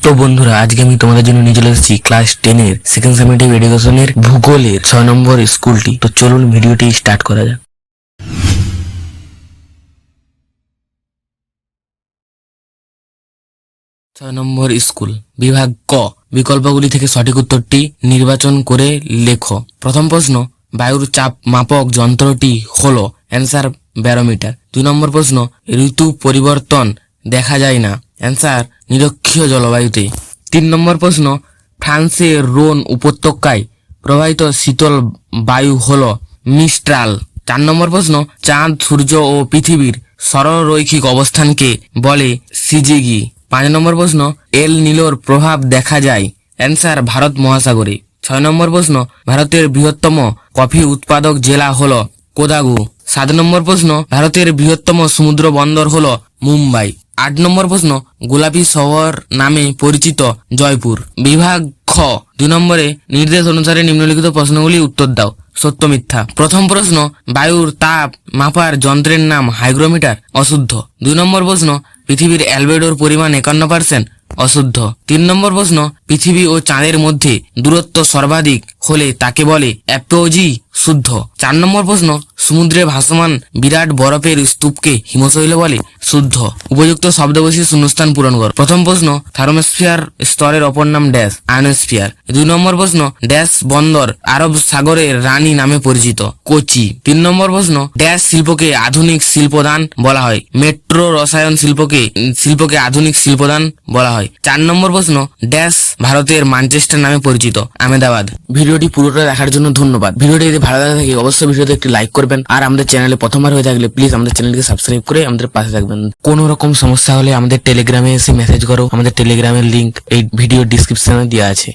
তো বন্ধুরা, আজকে আমি তোমাদের জন্য নিয়ে চলে এসেছি ক্লাস 10 এর সেকেন্ড সেমিস্টার এডুকেশনের ভূগোলের 6 নম্বর স্কুলটি। তো চলুন ভিডিওটি স্টার্ট করা যাক। 6 নম্বর স্কুল, বিভাগ ক। বিকল্পগুলি থেকে সঠিক উত্তরটি নির্বাচন করে লেখো। প্রথম প্রশ্ন, বায়ুর চাপ মাপক যন্ত্রটি হলো অ্যান্সার ব্যারোমিটার। 2 নম্বর প্রশ্ন, ঋতু পরিবর্তন দেখা যায় না, অ্যান্সার নিরক্ষীয় জলবায়ুতে। 3 নম্বর প্রশ্ন, ফ্রান্সের রোন উপত্যকায় প্রবাহিত শীতল বায়ু হলো মিস্ট্রাল। 4 নম্বর প্রশ্ন, চাঁদ, সূর্য ও পৃথিবীর সরলরৈখিক অবস্থানকে বলে সিজিগি। 5 নম্বর প্রশ্ন, এল নিলোর প্রভাব দেখা যায়, অ্যান্সার ভারত মহাসাগরে। 6 নম্বর প্রশ্ন, ভারতের বৃহত্তম কফি উৎপাদক জেলা হলো কোদাগু। 7 নম্বর প্রশ্ন, ভারতের বৃহত্তম সমুদ্র বন্দর হলো মুম্বাই। 8 নম্বর প্রশ্ন, গোলাপি শহর নামে পরিচিত জয়পুর। বিভাগ খ, 2 নম্বরে নির্দেশ অনুসারে নিম্নলিখিত প্রশ্নগুলি উত্তর দাও। সত্য মিথ্যা। প্রথম প্রশ্ন, বায়ুর তাপ মাপার যন্ত্রের নাম হাইগ্রোমিটার, অশুদ্ধ। 2 নম্বর প্রশ্ন, পৃথিবীর অ্যালবেডোর পরিমাণ 51%, অশুদ্ধ। 3 নম্বর প্রশ্ন, পৃথিবী ও চাঁদের মধ্যে দূরত্ব সর্বাধিক হলে তাকে বলে অ্যাপোজি, শুদ্ধ। 4 নম্বর প্রশ্ন, সমুদ্রে ভাসমান বিরাট বরফের স্তূপকে হিমশৈল বলে, শুদ্ধ। উপযুক্ত শব্দ বসিয়ে শূন্যস্থান পূরণ কর। প্রথম প্রশ্ন, থার্মোস্ফিয়ার স্তরের অপর নাম ড্যাশ, আয়নোস্ফিয়ার। 2 নম্বর প্রশ্ন, ড্যাশ বন্দর আরব সাগরের রানী নামে পরিচিত, কোচি। 3 নম্বর প্রশ্ন, ড্যাশ শিল্পকে আধুনিক শিল্পদান বলা হয়, মেট্রো রসায়ন শিল্পকে আধুনিক শিল্পদান বলা হয়। 4 নম্বর প্রশ্ন, ড্যাশ ভারতের ম্যানচেস্টার নামে পরিচিত, আহমেদাবাদ। ভিডিওটি পুরোটা দেখার জন্য ধন্যবাদ। ভিডিওটি যদি ভালো লাগে থাকে অবশ্যই ভিডিওতে একটি লাইক করবেন, আর আমাদের চ্যানেলে প্রথমবার হয়ে থাকলে প্লিজ আমাদের চ্যানেলকে সাবস্ক্রাইব করে আমাদের পাশে থাকবেন। কোনো রকম সমস্যা হলে আমাদের টেলিগ্রামে এসে মেসেজ করো, আমাদের টেলিগ্রামের লিংক এই ভিডিও ডিসক্রিপশনে দেওয়া আছে।